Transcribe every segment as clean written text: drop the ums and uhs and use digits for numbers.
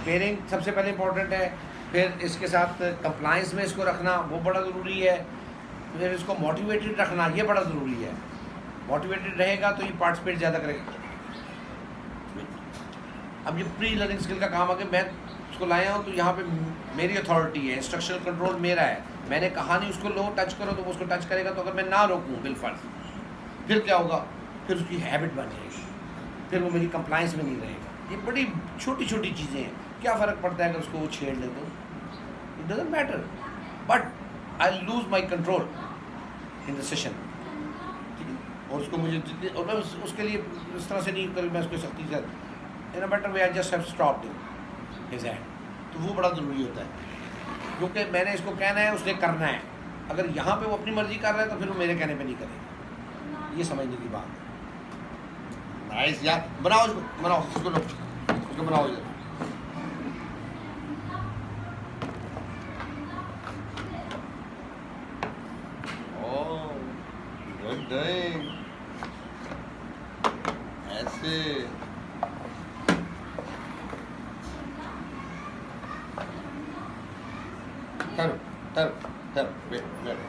Pairing सबसे पहले important है, फिर इसके साथ कंप्लाइंस में इसको रखना वो बड़ा ज़रूरी है, फिर इसको मोटिवेटेड रखना ये बड़ा ज़रूरी है। मोटिवेटेड रहेगा तो ये पार्टिसिपेट ज़्यादा करेगा। अब ये प्री लर्निंग स्किल का काम आगे मैं उसको लाया हूँ, तो यहाँ पे मेरी अथॉरिटी है, इंस्ट्रक्शनल कंट्रोल मेरा है। मैंने कहा नहीं उसको लो टच करो तो वो उसको टच करेगा, तो अगर मैं ना रोकूँ बिलफर्ज फिर क्या होगा, फिर उसकी हैबिट बन जाएगी, फिर वो मेरी कंप्लाइंस में नहीं रहेगा। ये बड़ी छोटी छोटी चीज़ें हैं, क्या फ़र्क पड़ता है अगर उसको वो छेड़ ले तो, it doesn't matter, but I lose my control in the session, ठीक है। और उसको मुझे जितनी, और मैं उसके लिए इस तरह से नहीं कर, मैं उसको सख्ती से in a better way I just have stopped his hand, तो वो बड़ा ज़रूरी होता है, क्योंकि मैंने इसको कहना है उसने करना है। अगर यहाँ पे वो अपनी मर्जी कर रहा है तो फिर वो मेरे कहने पे नहीं करेगा, ये समझने की बात है। नाइस यार, बनाओ इसको, बनाओ इसको, लो इसको बनाओ इधर। ओह गुड डूइंग, ऐसे ठहरो ठहरो ठहरो, वेट वेट,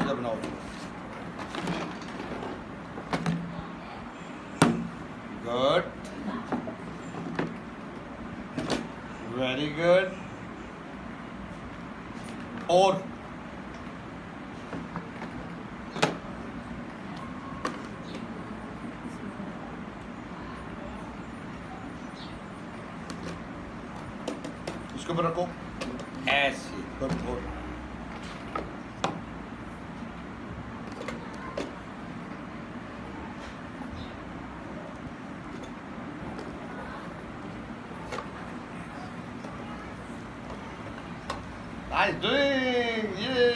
इधर बनाओ। गुड, वेरी गुड, और इसके ऊपर रखो ऐसे, good good. Nice doing, yay!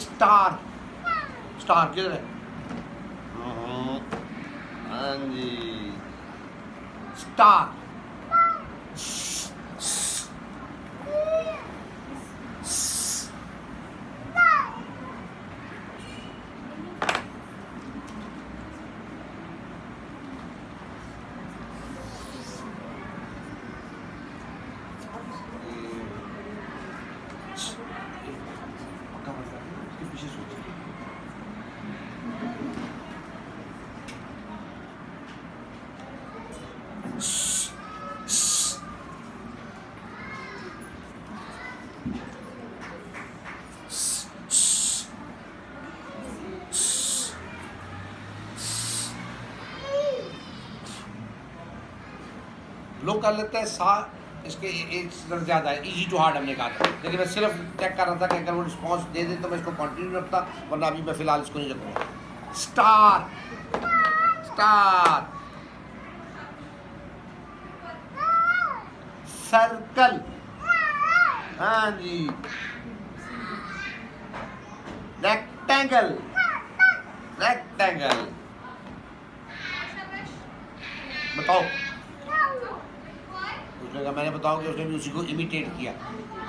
Star, star किधर है? हाँ जी, स्टार, लोग कर लेते हैं सा, इसके एक ज़्यादा है, इजी टू हार्ड हमने कहा था, लेकिन मैं सिर्फ चेक कर रहा था कि अगर वो रिस्पॉन्स दे दे तो मैं इसको कंटिन्यू रखता, वरना अभी मैं फ़िलहाल इसको नहीं रखूँगा। स्टार, स्टार, सर्कल, हाँ जी, रेक्टेंगल, रेक्टेंगल, बताओ। उसने कहा, मैंने बताओ कि उसने भी उसी को इमिटेट किया।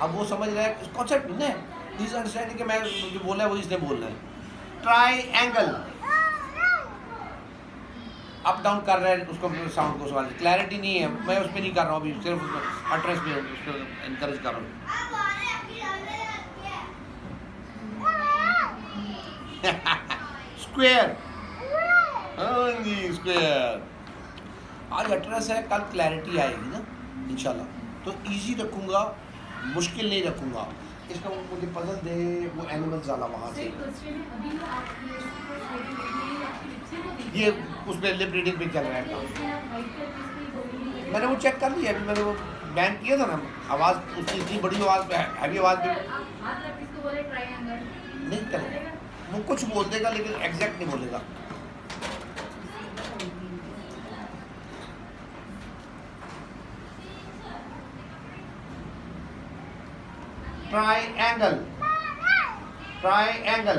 अब वो समझ रहा है कॉन्सेप्ट नहीं है, इस अंडरस्टैंडिंग कि मैं जो बोला है वही इसने बोलना है। ट्राइएंगल, अप डाउन कर रहा है उसको, साउंड को सवाल, क्लैरिटी नहीं है, मैं उस पर नहीं कर रहा हूँ अभी, सिर्फ उसको अट्रेस पे उसको इनकरेज कर रहा हूँ। स्क्वायर, हाँ जी स्क्वायर। आज अट्रेस है, कल क्लैरिटी आएगी ना इंशाल्लाह, तो इजी रखूँगा, मुश्किल नहीं रखूँगा। इसका मुझे पसंद है वो एनिमल्स वाला वहाँ से, ये उस पर लिप रीडिंग पे चल रहा है काम। मैंने वो चेक कर लिया, अभी मैंने वो बैन किया था ना, आवाज़ उसकी इतनी बड़ी आवाज़ पे, हैवी आवाज़ पे नहीं करेगा, वो कुछ बोल देगा लेकिन एग्जैक्ट नहीं बोलेगा। ट्राइएंगल, ट्राइएंगल,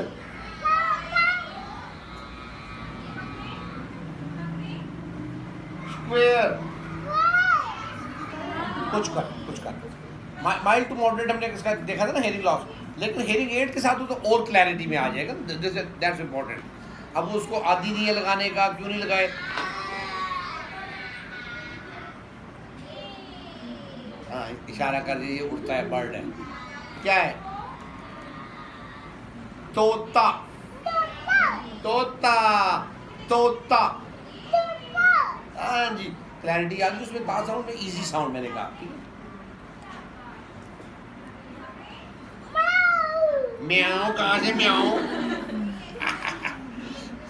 स्क्वायर, कुछ कर कुछ कर। माइल्ड टू मॉडरेट हमने इसका देखा था ना हेयरिंग लॉस, लेकिन हेयरिंग एड के साथ हो तो और क्लैरिटी में आ जाएगा, दैट्स इंपॉर्टेंट। अब वो उसको आदि नहीं है लगाने का, क्यों नहीं लगाए? हाँ, इशारा कर दीजिए, उड़ता है, बर्ड है, क्या है? तोता, तोता, तोता। हाँ जी, क्लैरिटी आ गई उसमें। ता साउंड में इजी साउंड मैंने कहा, ठीक है। म्याऊ, कहाँ से म्याऊ?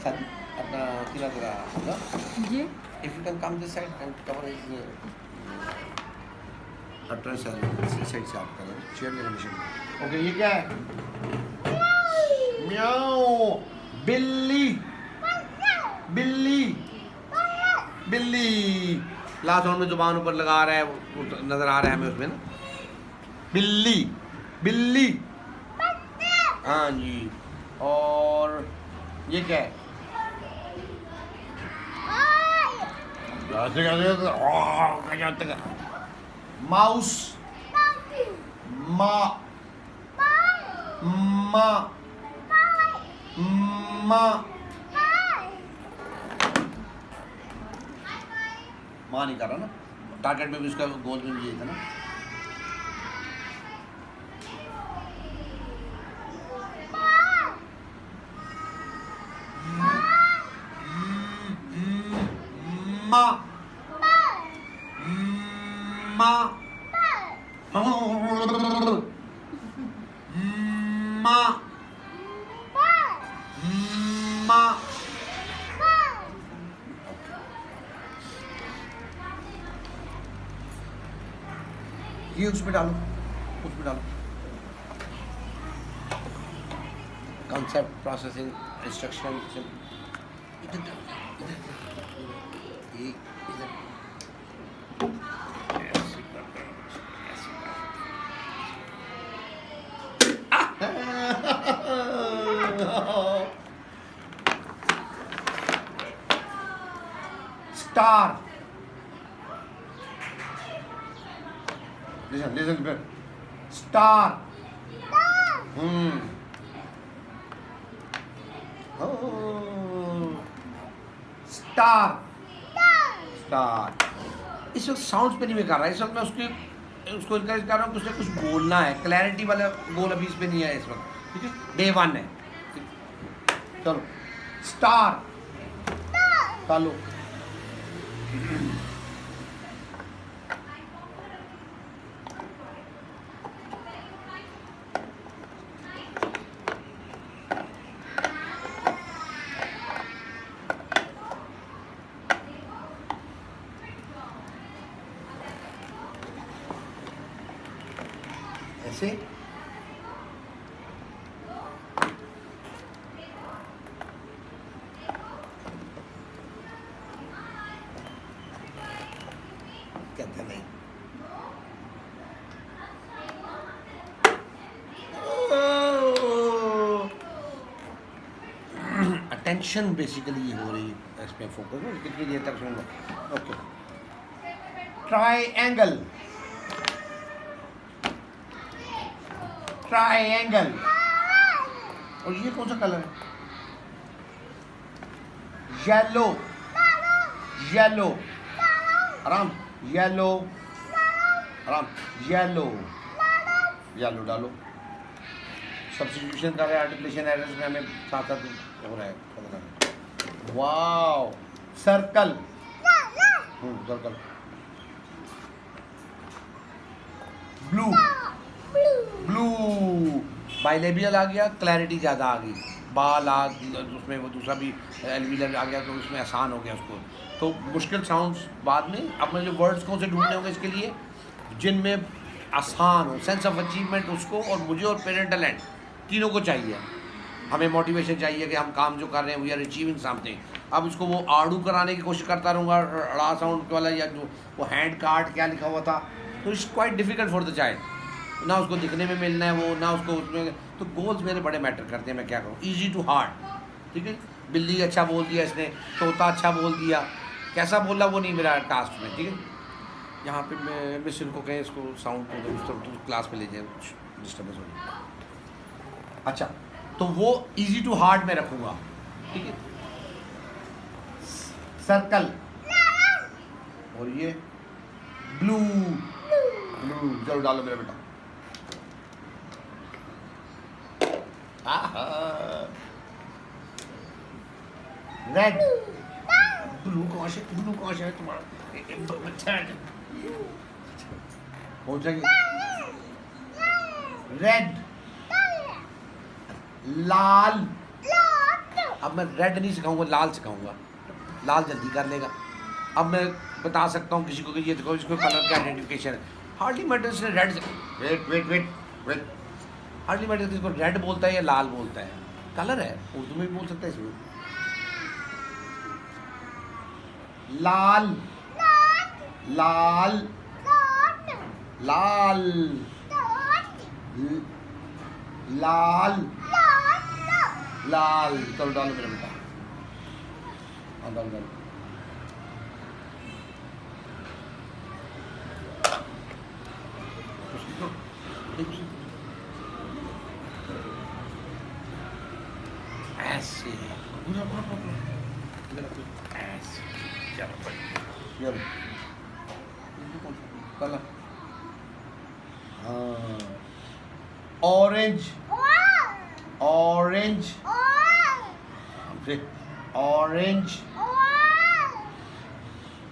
अपना किला करा जी। If you can come this side and cover his utterance, इस साइड से आप करें, चेयर में मिशन। ओके, ये क्या है? म्याऊ, बिल्ली, बिल्ली, बिल्ली। लास्ट साउंड में जुबान ऊपर लगा रहा है, वो नजर आ रहा है हमें उसमें ना, बिल्ली, बिल्ली। हाँ जी, और ये क्या है? माउस, माँ, माँ, माँ, माँ नहीं कर रहा ना, टारगेट में भी उसका गोल में भी यही था ना। माँ, माँ, माँ, माँ। ये उसमें डालो, उसमें डालो। कंसेप्ट, प्रोसेसिंग, इंस्ट्रक्शन, इधर डालो, ये इधर। Star, listen, listen, star. Oh, star, star. इस वक्त साउंड्स पे नहीं मैं कर रहा, इस वक्त मैं उसको इनकरेज कर रहा हूँ कि उसने कुछ बोलना है। क्लैरिटी वाला गोल अभी इस पे नहीं है इस वक्त, ठीक है। डे 1 है, चलो। स्टार, चलो। ऐसे कहते नहीं। अटेंशन बेसिकली हो रही है इसमें, फोकस में कितनी देर तक सुन लो। Okay, triangle, triangle. और ये कौन सा कलर है? येलो, येलो, आराम, येलो, आराम, येलो, येलो डालो। सब्स्टिट्यूशन कर रहे हैं, आर्टिकुलेशन एरर्स में हमें साथ साथ हो रहा है। Wow, circle, circle, blue, blue. Bilabial आ गया, क्लैरिटी ज़्यादा आ गई। बाल आ, उसमें वो दूसरा भी एल्विलर आ गया, तो उसमें आसान हो गया उसको। तो मुश्किल साउंड्स बाद में। अपने जो वर्ड्स कौन से ढूंढने होंगे इसके लिए, जिनमें आसान हो, सेंस ऑफ अचीवमेंट उसको और मुझे और पेरेंटल एंड तीनों को चाहिए। हमें मोटिवेशन चाहिए कि हम काम जो कर रहे हैं वी आर अचीविंग समथिंग। अब इसको वो आड़ू कराने की कोशिश करता रहूँगा, ड़ा साउंड वाला, या जो वो हैंड कार्ड क्या लिखा हुआ था, तो it's quite difficult for the child. ना उसको दिखने में मिलना है वो, ना उसको उसमें, तो गोल्स मेरे बड़े मैटर करते हैं। मैं क्या करूँ, ईजी टू हार्ड, ठीक है। बिल्ली अच्छा बोल दिया इसने, तोता अच्छा बोल दिया, कैसा बोला वो नहीं मेरा टास्क में, ठीक है। यहाँ पे मैं मिस इनको कहें इसको साउंड को तो क्लास में ले जाए, डिस्टर्बेंस हो जाए। अच्छा, तो वो इजी टू हार्ड में रखूँगा, ठीक है। सर्कल, और ये ब्लू, ब्लू जरूर डालो मेरा बेटा। रेड, ब्लू कौन से है तुम्हारा, कौन सा, रेड, लाल। अब मैं रेड नहीं सिखाऊंगा, लाल सिखाऊंगा, लाल जल्दी कर लेगा। अब मैं बता सकता हूँ किसी को कि ये देखो इसको कलर का आइडेंटिफिकेशन है, हार्डली मैटर्स ने red, wait wait wait wait, hardly matters इसको रेड बोलता है या लाल बोलता है, कलर है, उर्दू में भी बोल सकता है इसमें। लाल, लाल, लाल, लाल, लाल, चलो डालो मेरा बेटा, हाँ डालो डालो। ऐसे ऐसे, चलो कलर, हाँ, ऑरेंज, ऑरेंज, ऑरेंज,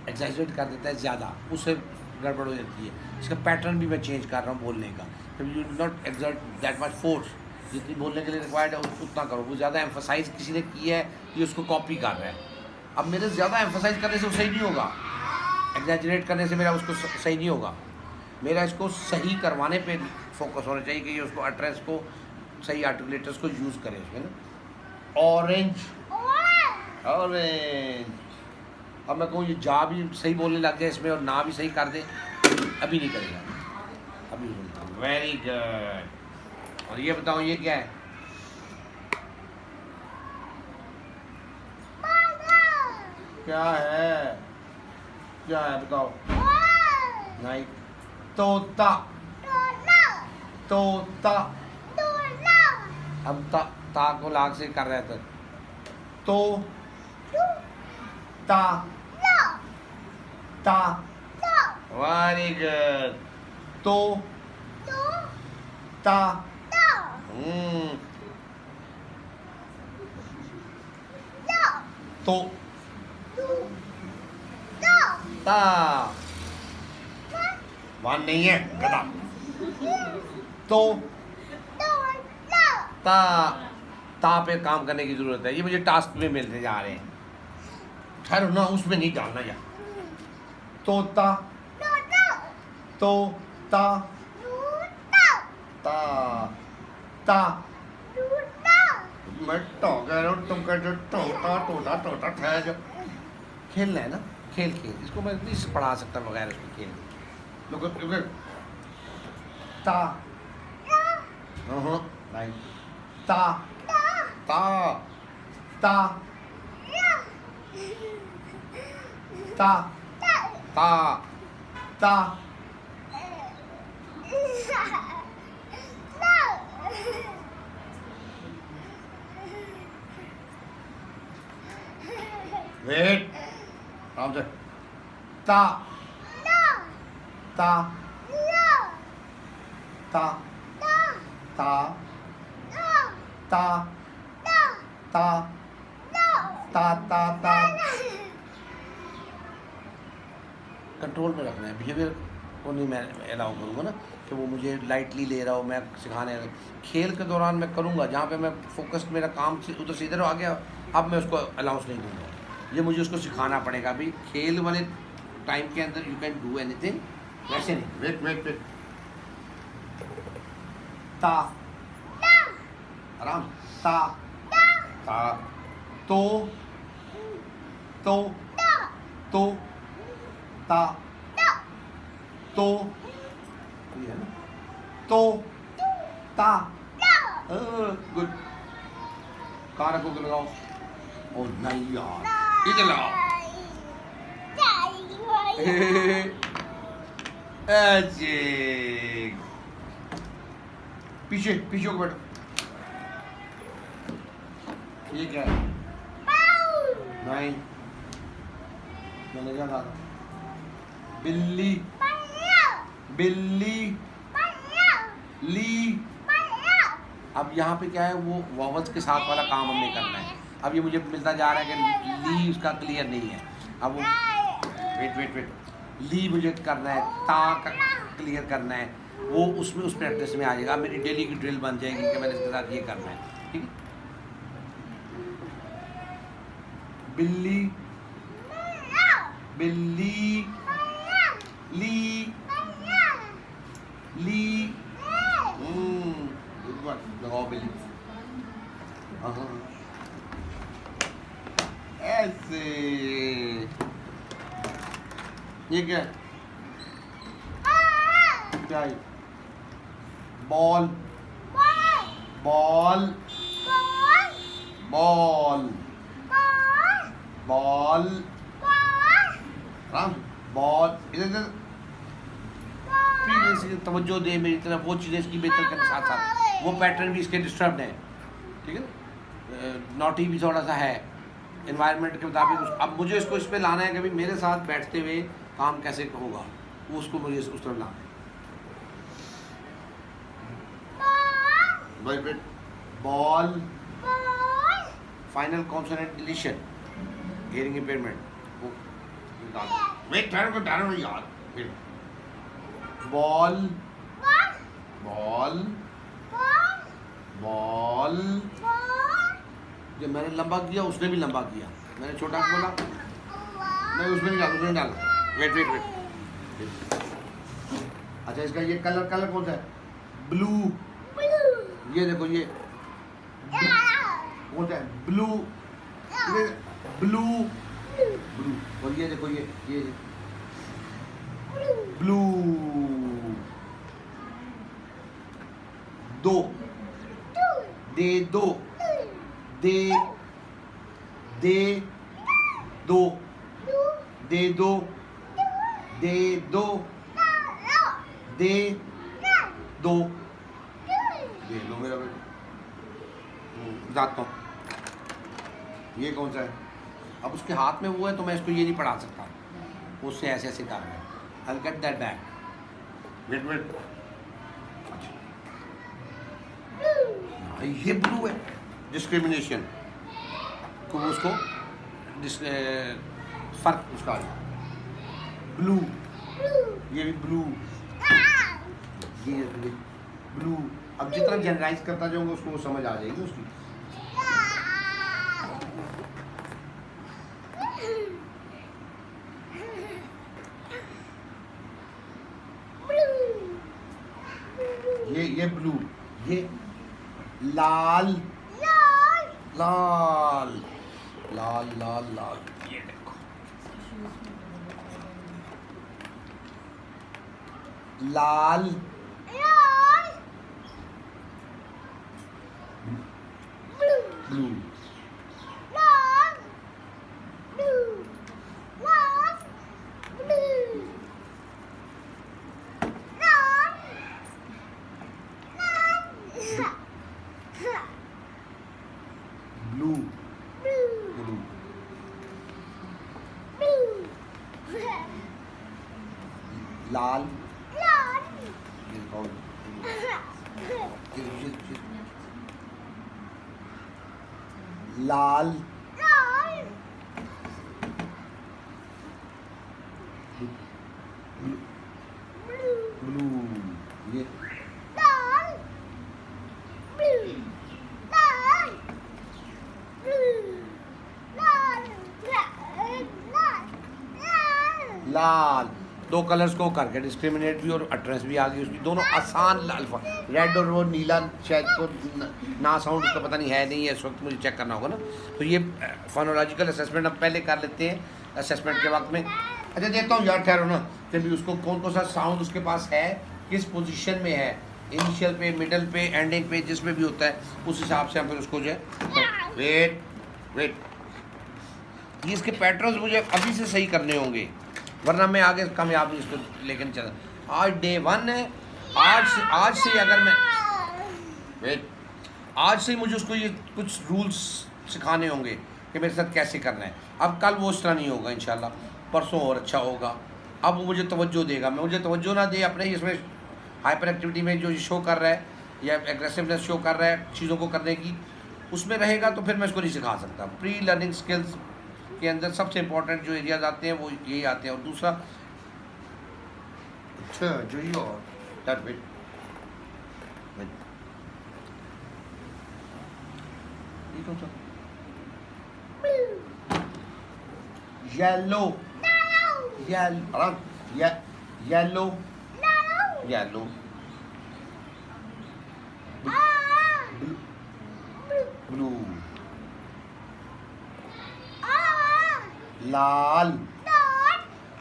एग्जैजरेट कर देता है ज़्यादा, उससे गड़बड़ हो जाती है। इसका पैटर्न भी मैं चेंज कर रहा हूँ बोलने का, you do not exert that much force, जितनी बोलने के लिए रिक्वायर्ड है उतना करो। वो ज़्यादा एम्फोसाइज किसी ने की है, ये उसको कॉपी कर रहा है। अब मेरे ज़्यादा एम्फोसाइज करने से वो सही नहीं होगा, एग्जैजरेट करने से मेरा उसको सही नहीं होगा। मेरा इसको सही करवाने पे फोकस होना चाहिए कि ये उसको एड्रेस को सही आर्टिकुलेटर्स को यूज़ करें उसमें ना। ऑरेंज, ऑरेंज, अब मैं कहूँ ये जा भी सही बोलने लग जाए इसमें और ना भी सही कर दे, अभी नहीं करेगा, अभी बोलता। Very good. और ये बताओ ये क्या है, क्या है, क्या है बताओ। नहीं, तोता, तोता, अब ता को लाग से कर रहे थे, तो ता, ता, वेरी गुड, तो ता, तो ता, वन नहीं है गधा, तो ता पे काम करने की जरूरत है। ये मुझे टास्क में मिलते जा रहे हैं, ठहरो ना, उसमें नहीं डालना यार। तोता, तोता, ता, ता, मैं तो कह रहा हूँ, तुम कहते हो तोता तोता तोता, ठहर जाओ। खेलना है ना, खेल खेल, इसको मैं नहीं पढ़ा सकता बगैर इसको खेल। लोग ता, नहीं, ता, ता, ता, ता, ता, ता, वेट, आराम से, ता, ता, ता, ता, ता, ता, ता, ता, ता। कंट्रोल में रखना है, बिहेवियर को नहीं मैं अलाउ करूँगा ना कि वो मुझे लाइटली ले रहा हो, मैं सिखाने। खेल के दौरान मैं करूँगा, जहाँ पे मैं फोकस मेरा काम से उधर से इधर आ गया, अब मैं उसको अलाउंस नहीं दूँगा। ये मुझे उसको सिखाना पड़ेगा भाई, खेल वाले टाइम के अंदर यू कैन डू एनीथिंग, वैसे नहीं। वेट वेट वेट, ता, आराम, ता, ता, तो, तो, तो, ता, तो, ये है ना, तो, ता, गुड। कहाँ रखोगे, लगाओ। ओ नहीं यार, इधर लगाओ। ऐसे पीछे पीछे को बैठो। ये क्या है? नहीं, मैंने क्या कहा? बिल्ली, बिल्ली, ली। अब यहाँ पे क्या है, वो वॉवल्स के साथ वाला काम हमने करना है। अब ये मुझे मिलता जा रहा है कि ली उसका क्लियर नहीं है। अब वो वेट ली मुझे करना है, ता क्लियर करना है, वो उसमें उस प्रैक्टिस में आ जाएगा। मेरी डेली की ड्रिल बन जाएगी कि मैंने इसके साथ ये करना है। ठीक है, बिल्ली, बिल्ली, ली, ली। लगाओ बिल्ली। ऐसे। ये क्या है? क्या है? Ball, ball, ball, ball, Ram, ball. इधर प्लीज तवज्जो दे मेरी तरफ। वो चीज़ें इसकी बेहतर करने साथ साथ वो पैटर्न भी इसके डिस्टर्ब है। ठीक है, नॉटी भी थोड़ा सा है एनवायरनमेंट के मुताबिक। अब मुझे इसको इस पर लाना है कि भाई मेरे साथ बैठते हुए काम कैसे होगा, वो उसको मुझे उस तरफ लाना है। Ball, final consonant deletion, hearing impairment. Wait, ठहरो यार। Ball, ball, ball. जब मैंने लंबा किया उसने भी लंबा किया, मैंने छोटा बोला, मैं उसमें नहीं डाला, उसमें डाला। वेट। अच्छा, इसका ये कलर कौन सा है? ब्लू। ये देखो, ये कौन सा है? Blue, blue, blue. और ये देखो, ये ब्लू। दो, दे दो, दे दो, दे दो, दे दो, दे दो। ये लो मेरा बेटा, बताता हूँ ये कौन सा है। अब उसके हाथ में वो है तो मैं इसको ये नहीं पढ़ा सकता, उससे ऐसे ऐसे कर रहा है। I'll get that back. Wait. ये ब्लू है, डिस्क्रिमिनेशन को उसको फर्क उसका ब्लू। ये भी ब्लू, ये ब्लू। अब जितना जनरलाइज करता जाऊंगा उसको समझ आ जाएगी उसकी। ये ब्लू, ये लाल, लाल, लाल, लाल, लाल। ये देखो, लाल, ब्लू, लाल, लाल, ब्लू, ये लाल। दो कलर्स को करके डिस्क्रिमिनेट भी और अट्रेंस भी आ गई उसकी। दोनों आसान अल्फाज, रेड और वो नीला शायद को ना साउंड उसका पता नहीं है नहीं है इस वक्त, मुझे चेक करना होगा ना। तो ये फोनोलॉजिकल असेसमेंट हम पहले कर लेते हैं असेसमेंट के वक्त में। अच्छा, देखता हूँ यार, ठहरो ना, फिर भी उसको कौन सा साउंड उसके पास है, किस पोजीशन में है इनिशियल पे, मिडल पे, एंडिंग पे, जिस पे भी होता है उस हिसाब से हम फिर उसको जो है वेट वेट, ये इसके पैटर्न्स मुझे अभी से सही करने होंगे वरना मैं आगे कामयाब नहीं इसको लेकर चला। आज डे 1 है, आज से अगर मैं वेट, आज से ही मुझे उसको ये कुछ रूल्स सिखाने होंगे कि मेरे साथ कैसे करना है। अब कल वो इस तरह नहीं होगा इंशाल्लाह, परसों और अच्छा होगा। अब वो मुझे तवज्जो देगा, मैं मुझे तवज्जो ना दे अपने इसमें हाइपर एक्टिविटी में जो शो कर रहा है या एग्रेसिवनेस शो कर रहा है चीज़ों को करने की, उसमें रहेगा तो फिर मैं इसको नहीं सिखा सकता। प्री लर्निंग स्किल्स के अंदर सबसे इंपॉर्टेंट जो एरियाज आते हैं वो यही आते हैं। और दूसरा अच्छा जो ये और दैट वेट ये कौन सा येलो येलो येलो ब्लू लाल।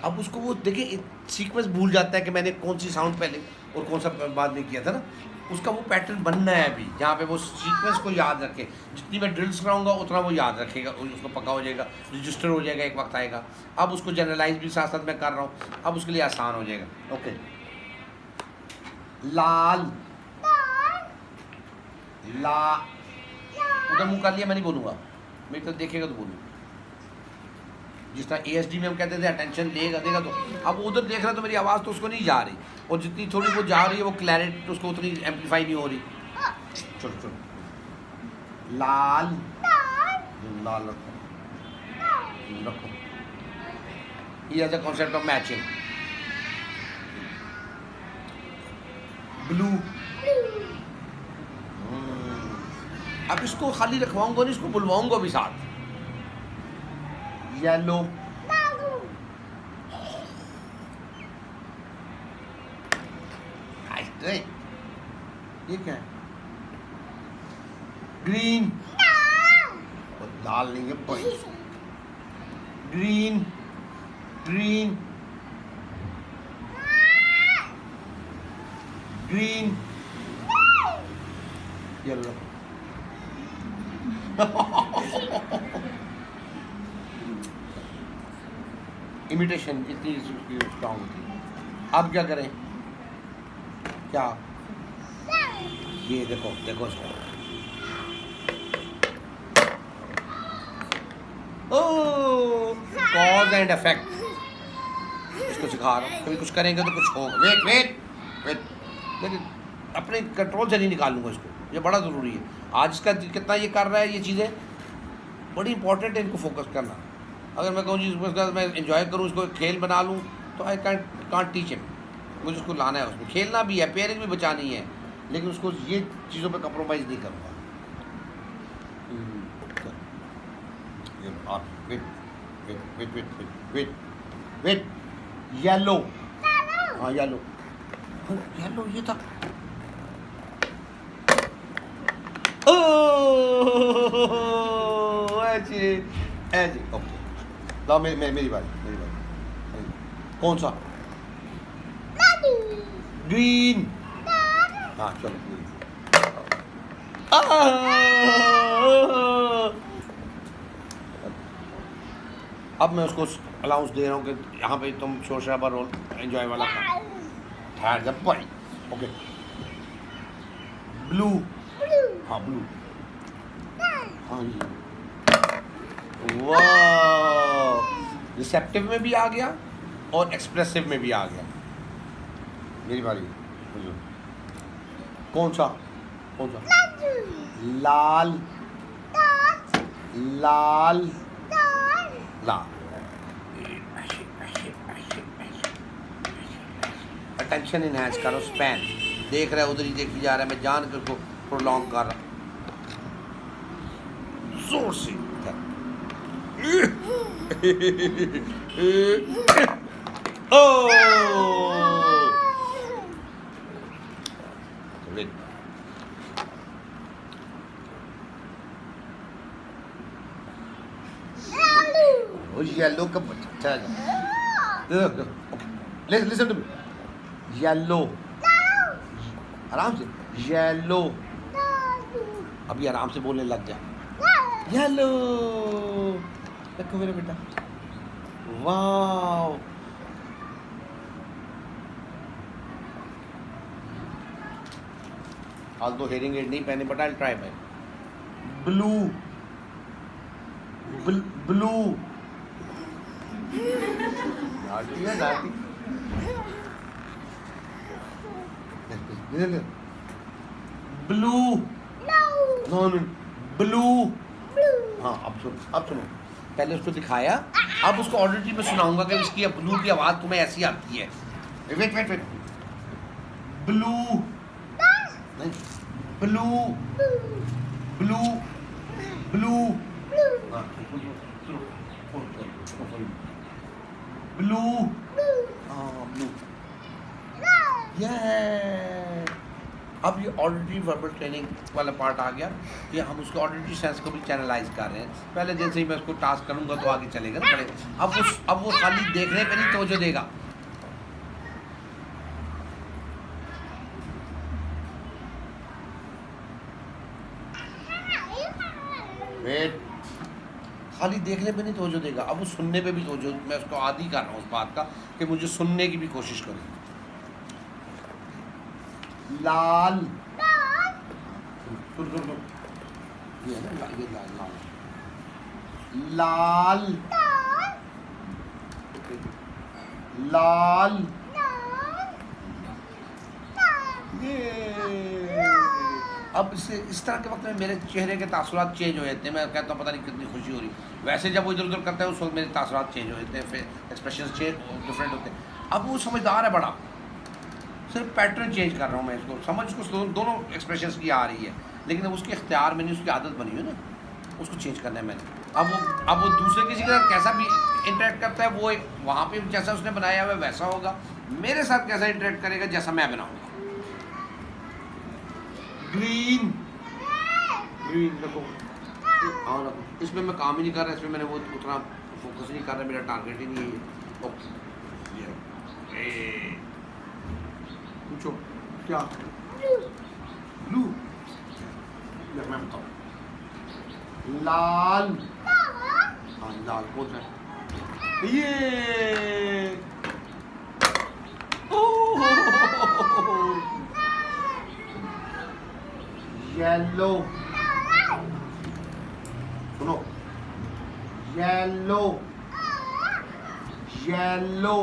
अब उसको वो देखिए सीक्वेंस भूल जाता है कि मैंने कौन सी साउंड पहले और कौन सा बाद में किया था ना, उसका वो पैटर्न बनना है अभी, जहाँ पे वो सीक्वेंस को याद रखे। जितनी मैं ड्रिल्स कराऊंगा उतना वो याद रखेगा, उसको पक्का हो जाएगा, रजिस्टर हो जाएगा, एक वक्त आएगा। अब उसको जनरलाइज भी साथ साथ मैं कर रहा हूँ, अब उसके लिए आसान हो जाएगा। ओके लाल ला, उधर मुँह कर लिया, मैं नहीं बोलूँगा, मेरी तरफ देखेगा तो बोलूँ। जिस तरह ASD में हम कहते थे अटेंशन देगा तो अब उधर देख रहा है तो मेरी आवाज़ तो उसको नहीं जा रही, और जितनी थोड़ी वो जा रही है वो क्लैरिटी उसको उतनी एम्पलीफाई नहीं हो रही। चलो चलो लाल लाल रखो ये as a concept of matching. Blue अब इसको खाली रखवाऊंगा नहीं, इसको बुलवाऊंगा भी साथ। येलो ये क्या है? ग्रीन लाल नहीं है, green green green yellow imitation इतनी स्ट्रॉन्ग थी। अब क्या करें, क्या ये देखो देखो इसको, कॉज एंड इफेक्ट इसको सिखा रहा हूँ। कभी कुछ करेंगे तो कुछ होगा। वेट वेट वेट, लेकिन अपने कंट्रोल से नहीं निकालूंगा इसको, ये बड़ा ज़रूरी है। आज इसका कितना ये कर रहा है, ये चीज़ें बड़ी इंपॉर्टेंट है, इनको फोकस करना। अगर मैं कहूँ जी मैं एंजॉय करूँ, इसको खेल बना लूँ, तो आई कांट टीच हिम। मुझे उसको लाना है, उसमें खेलना भी है, पेयरिंग भी बचानी है, लेकिन उसको ये चीज़ों पे कम्प्रोमाइज़ नहीं करूँगा। Wait wait wait wait wait wait yellow, हाँ येलो येलो ये था। ऐसे ऐसे ओके, लाओ मेरी बारी कौन सा? ग्रीन, हाँ चलो ग्रीन। अब मैं उसको अलाउंस दे रहा हूँ कि यहाँ पे तुम शोर शराबा रोल एंजॉय वाला ठहर जा भाई। ओके ब्लू, हाँ ब्लू, हाँ जी वाह, रिसेप्टिव में भी आ गया और एक्सप्रेसिव में भी आ गया। मेरी बारी, कौन सा कौन सा? लाल लाल लाल। अटेंशन इनहैंस करो, स्पैन देख रहा है उधर ही देखी जा रहा है, मैं जान कर उसको प्रोलॉन्ग कर रहा हूँ जोर से। येलो का बच्चा, listen to me, येलो आराम से। येलो, अभी आराम से बोलने लग जा। येलो, देखो मेरा बेटा, वाव। although hearing aid नहीं पहने, but I'll try by blue, blue, naughty है naughty, blue, no, blue, हाँ अब सुनो, पहले उसको दिखाया, अब उसको ऑडिटरी में सुनाऊंगा कि इसकी ब्लू की आवाज़ तुम्हें ऐसी आती है। Wait, blue, blue, blue, blue, blue, blue, ये अब ये ऑडिटरी वर्बल ट्रेनिंग वाला पार्ट आ गया कि हम उसके ऑडिटरी सेंस को भी चैनलाइज कर रहे हैं। पहले जैसे ही मैं उसको टास्क करूंगा तो आगे चलेगा ना पड़ेगा। अब वो खाली देखने पे नहीं तवज्जो देगा। वेट, खाली देखने पे नहीं तवज्जो देगा, अब वो सुनने पे भी तवज्जो, मैं उसको आदी कर रहा हूँ उस बात का कि मुझे सुनने की भी कोशिश करें। लाल, सुन, ये है ना, ये लाल, लाल, ये अब इस तरह के वक्त में मेरे चेहरे के तासुरात चेंज हो जाते हैं। मैं कहता हूँ पता नहीं कितनी खुशी हो रही, वैसे जब वो इधर उधर करता है उस वक्त मेरे तासुरात चेंज हो जाते हैं, फिर एक्सप्रेशन चेंज डिफरेंट होते हैं। अब वो समझदार है बड़ा, सिर्फ पैटर्न चेंज कर रहा हूँ मैं इसको, समझ उसको दोनों एक्सप्रेशंस की आ रही है, लेकिन अब उसके इख्तियार में नहीं, उसकी आदत बनी है ना, उसको चेंज करना है मैंने। अब वो दूसरे किसी के साथ कैसा भी इंटरेक्ट करता है, वो वहाँ पे जैसा उसने बनाया हुआ वैसा होगा, मेरे साथ कैसा इंटरेक्ट करेगा जैसा मैं बनाऊँगा। ग्रीन, ग्रीन देखो, हाँ रखो, इसमें मैं काम ही नहीं कर रहा, इसमें मैंने वो उतना फोकस नहीं कर रहा, मेरा टारगेट ही नहीं है। ओके, पूछो क्या? ब्लू, मैं बताऊँ, लाल, हाँ लाल कौन सा है? ये येलो, सुनो, येलो, येलो,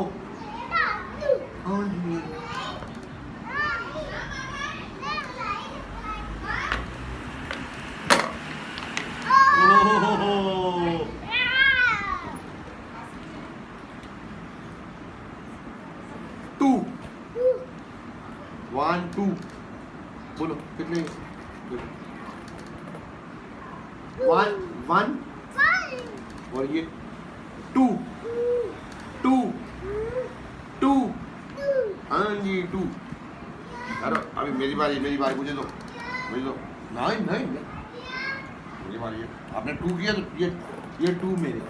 टू, 1 2 बोलो कितने? 1 और ये 2 2 2, हाँ जी 2। अरे अभी मेरी बारी मुझे दो नहीं मेरी बारी है। आपने 2 किया तो ये 2 मेरे।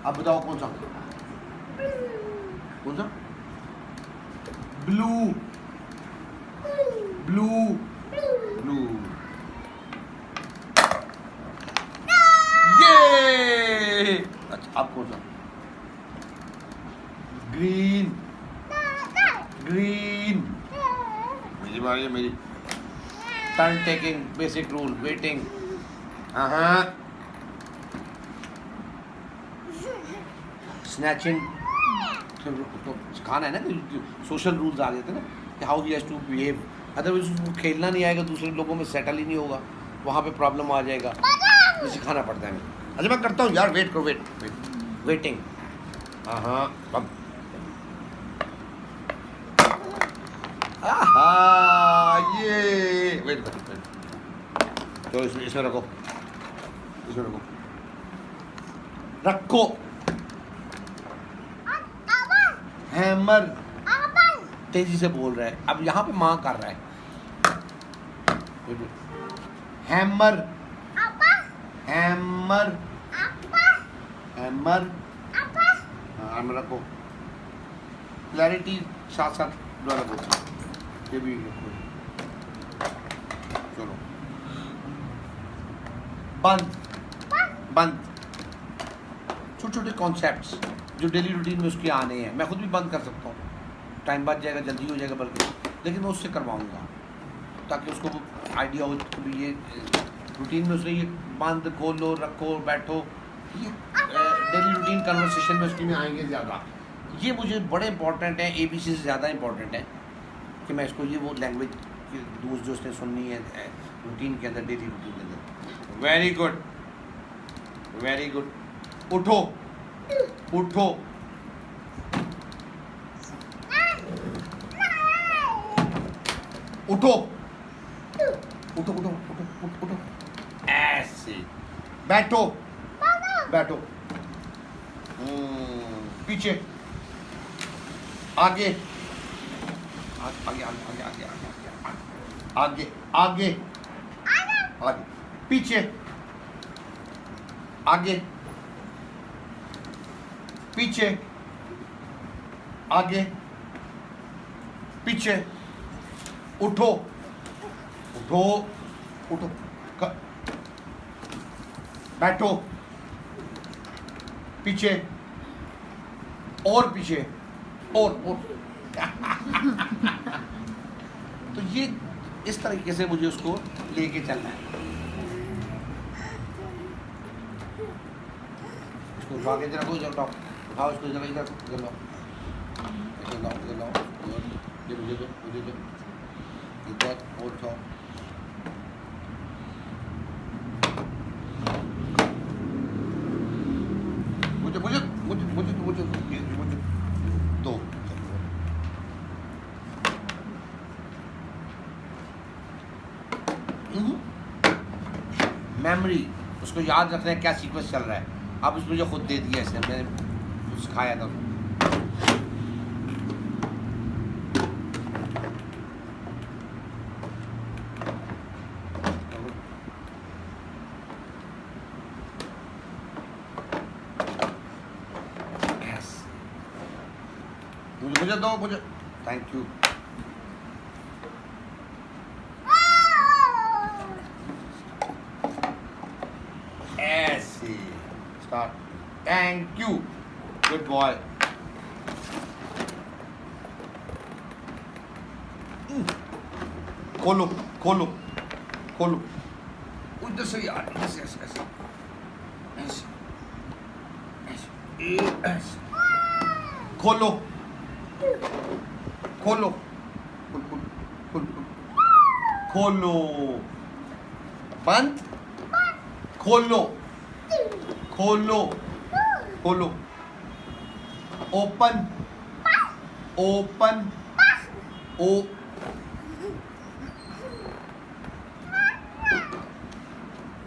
अब बताओ कौन सा? ब्लू, ब्लू, ब्लू, ये। अच्छा अब कौन सा? ग्रीन, ग्रीन, मेरी बारी है मेरी। Turn taking, basic rule, waiting, हाँ, स्नैचिंग, तो सिखाना है ना कि सोशल रूल्स आ जाते हैं ना कि how he has to behave, otherwise उसको खेलना नहीं आएगा, दूसरे लोगों में सेटल ही नहीं होगा, वहाँ पे प्रॉब्लम आ जाएगा, ये सिखाना पड़ता है हमें। अच्छा मैं करता हूँ यार, वेट करो, वेटिंग, हाँ अब ये वेट तो इसमें रखो, रखो, हैमर, तेजी से बोल रहा है, अब यहाँ पे माँ कर रहा है, हैमर, हैमर, हैमर, हाँ हैमर रखो, क्लैरिटी साथ साथ दोबारा बोलो, ये भी रखो, चलो बंद बंद। छोटे छोटे कॉन्सेप्ट्स जो डेली रूटीन में उसके आने हैं, मैं खुद भी बंद कर सकता हूँ, टाइम बच जाएगा, जल्दी हो जाएगा बल्कि, लेकिन मैं उससे करवाऊँगा ताकि उसको आइडिया हो कि ये रूटीन में उसने ये बंद खोलो रखो बैठो, ये डेली रूटीन कन्वर्सेशन में उसकी में आएंगे ज़्यादा। ये मुझे बड़े इंपॉर्टेंट है, ABC से ज़्यादा इंपॉर्टेंट है कि मैं इसको ये वो लैंग्वेज की दूर जो उसने सुननी है रूटीन के अंदर, डेली रूटीन के अंदर। Very good very good. उठो उठो उठो उठो उठो उठो उठो, ऐसे बैठो बैठो, पीछे आगे आगे आगे आगे आगे आगे आगे आगे, पीछे आगे पीछे आगे पीछे, उठो उठो उठो, बैठो, पीछे और पीछे और तो ये इस तरीके से मुझे उसको लेके चलना है। उसको आगे जरा कोई जरा उठाओ, इसको जरा इधर इधर लाओ, इधर लाओ इधर लाओ, ये मुझे दो इधर और उठाओ, मुझे मुझे मुझे मुझे मुझे मुझे दो। मेमोरी, उसको याद रखना है क्या सीक्वेंस चल रहा है। अब उसने मुझे खुद दे दिया, इसने मैंने सिखाया था। मुझे दो मुझे, थैंक यू। ऐसे start, thank you, good boy. खोलो खोलो खोलो, उधर से यार, ऐसे ऐसे ऐसे ऐसे ऐसे ऐसे, खोलो खोलो खोलो, बंद, खोलो खोलो खोलो, ओपन ओपन ओ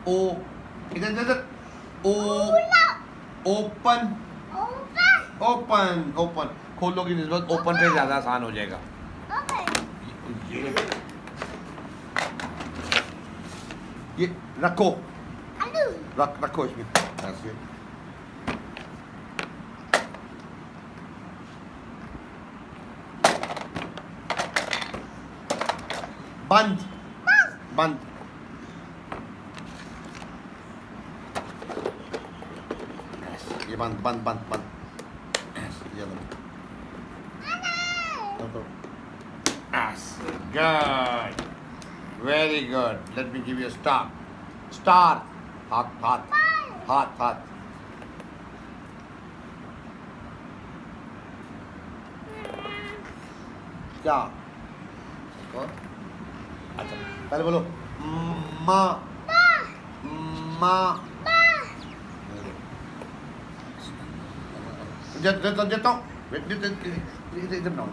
ओ इधर इधर ओ, ओपन ओपन ओपन, खोलो की निस्बत ओपन पे ज़्यादा आसान हो जाएगा। ये रखो, रखो इसमें ऐसे, बंद बंद, ये बंद बंद बंद बंद, ये बंद। Good, very good. Let me give you a star. Star, हाथ हाथ हाथ हाथ, क्या? अच्छा पहले बोलो माँ माँ, देता हूँ, इधर बनाओ,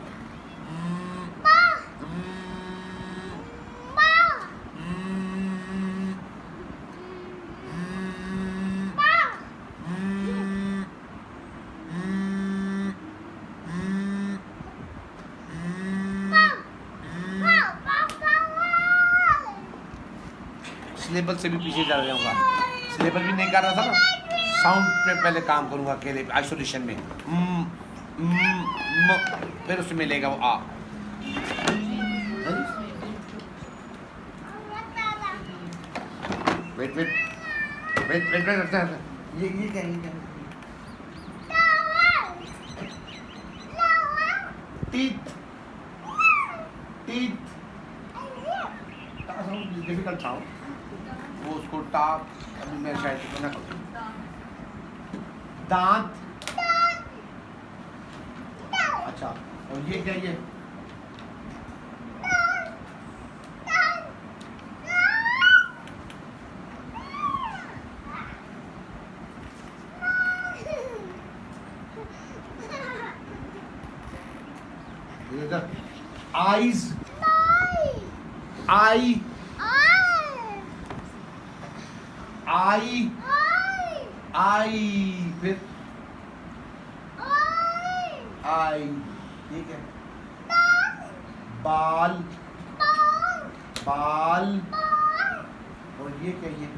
सिलेबल से भी पीछे चल जाऊंगा, सिलेबल भी नहीं कर रहा था ना, साउंड पे पहले काम करूंगा अकेले आइसोलेशन में, फिर उसमें मिलेगा वो आ। Wait wait wait wait wait रखते हैं ये क्या टीथ टीथ डिफिकल्ट साउंड वो उसको टाप अभी मैं शायद ना करूँ दांत अच्छा और ये क्या ये आईज आई आई आई फिर आई ये क्या बाल बाल और ये क्या ये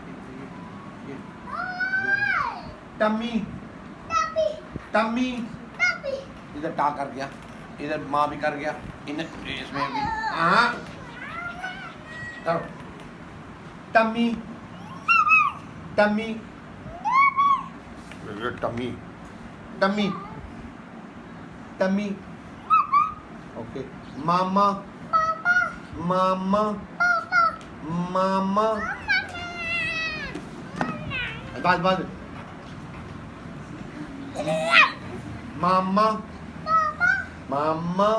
टमी टमी इधर टा कर गया इधर माँ भी कर गया इसमें भी हाँ करो tummy tummy tummy tummy tummy okay मामा मामा मामा बाद बाद मामा मामा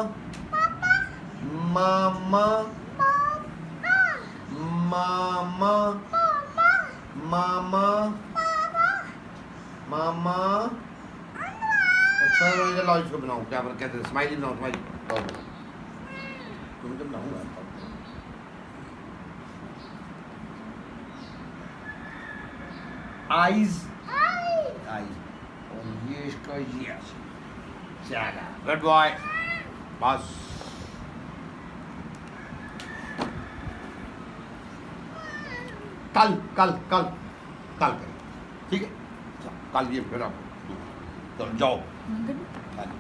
मामा मामा मामा मामा अच्छा मुझे लाओ इसको बनाओ क्या कहते हैं स्माइली बनाओ स्माइली तुम जब बनाऊंगा आईज आईज और ये इसका ये चला गुड बॉय बस कल कल कल कल करें ठीक है कल ये फिर आप चलो जाओ